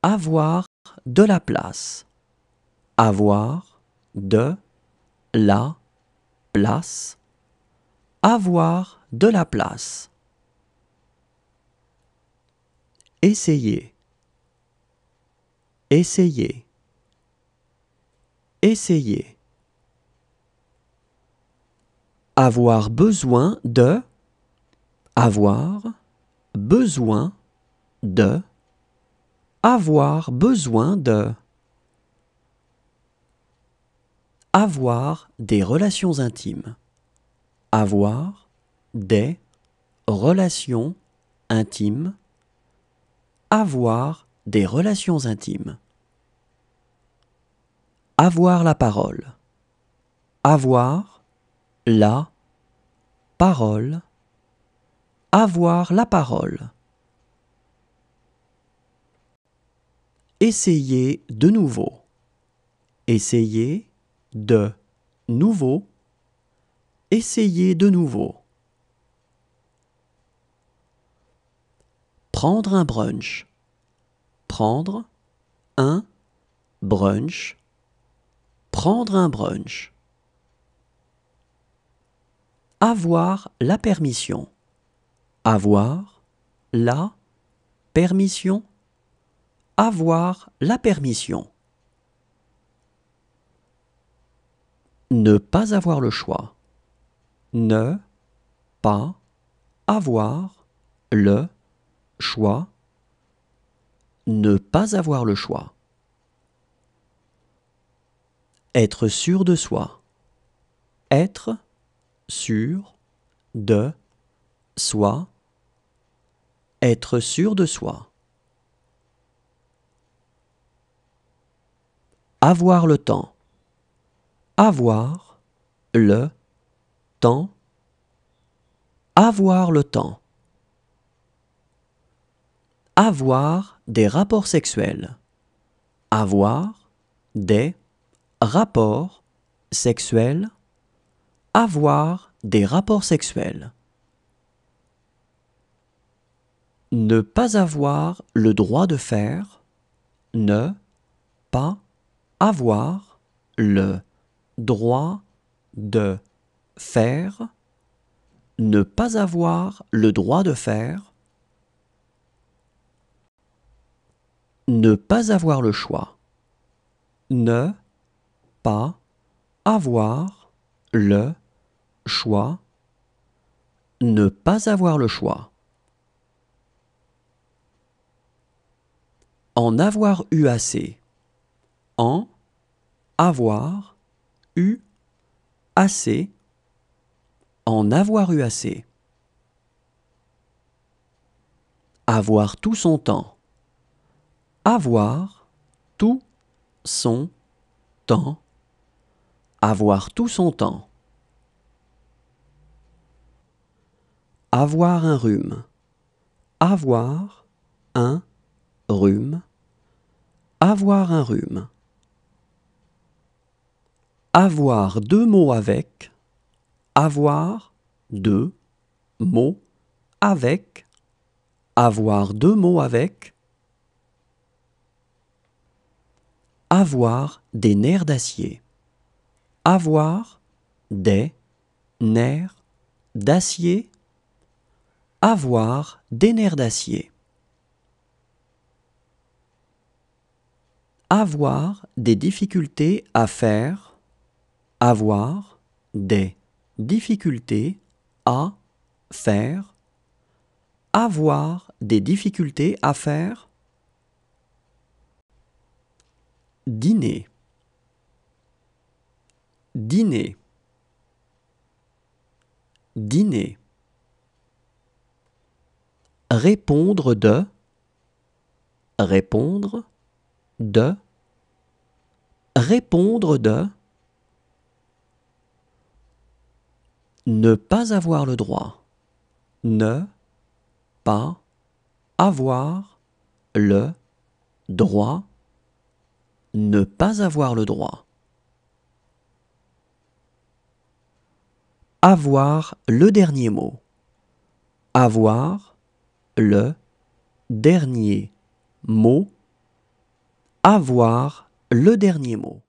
Avoir de la place. Avoir de la place. Avoir de la place. Essayer. Essayer. Essayer. Avoir besoin de. Avoir besoin de. Avoir besoin de. Avoir des relations intimes. Avoir des relations intimes. Avoir des relations intimes. Avoir la parole. Avoir la parole. Avoir la parole. Essayer de nouveau. Essayer de nouveau. Essayer de nouveau. Prendre un brunch. Prendre un brunch. Prendre un brunch. Avoir la permission. Avoir la permission. Avoir la permission. Ne pas avoir le choix. Ne pas avoir le choix. Ne pas avoir le choix. Être sûr de soi. Être sûr de soi. Être sûr de soi. Avoir le temps. Avoir le temps. Avoir le temps. Avoir des rapports sexuels. Avoir des rapports sexuels. Avoir des rapports sexuels. Ne pas avoir le droit de faire. Ne pas avoir le droit de faire. Ne pas avoir le droit de faire. Ne pas avoir le choix. Ne pas avoir le choix. Ne pas avoir le choix. En avoir eu assez. En avoir eu assez. En avoir eu assez. Avoir tout son temps. Avoir tout son temps. Avoir tout son temps. Avoir un rhume. Avoir un rhume. Avoir un rhume. Avoir deux mots avec. Avoir deux mots avec. Avoir deux mots avec. Avoir des nerfs d'acier. Avoir des nerfs d'acier. Avoir des nerfs d'acier. Avoir des difficultés à faire. Avoir des difficultés à faire. Avoir des difficultés à faire. Dîner. Dîner. Dîner. Répondre de. Répondre de. Répondre de. Ne pas avoir le droit. Ne pas avoir le droit. Ne pas avoir le droit. Avoir le dernier mot. Avoir le dernier mot. Avoir le dernier mot.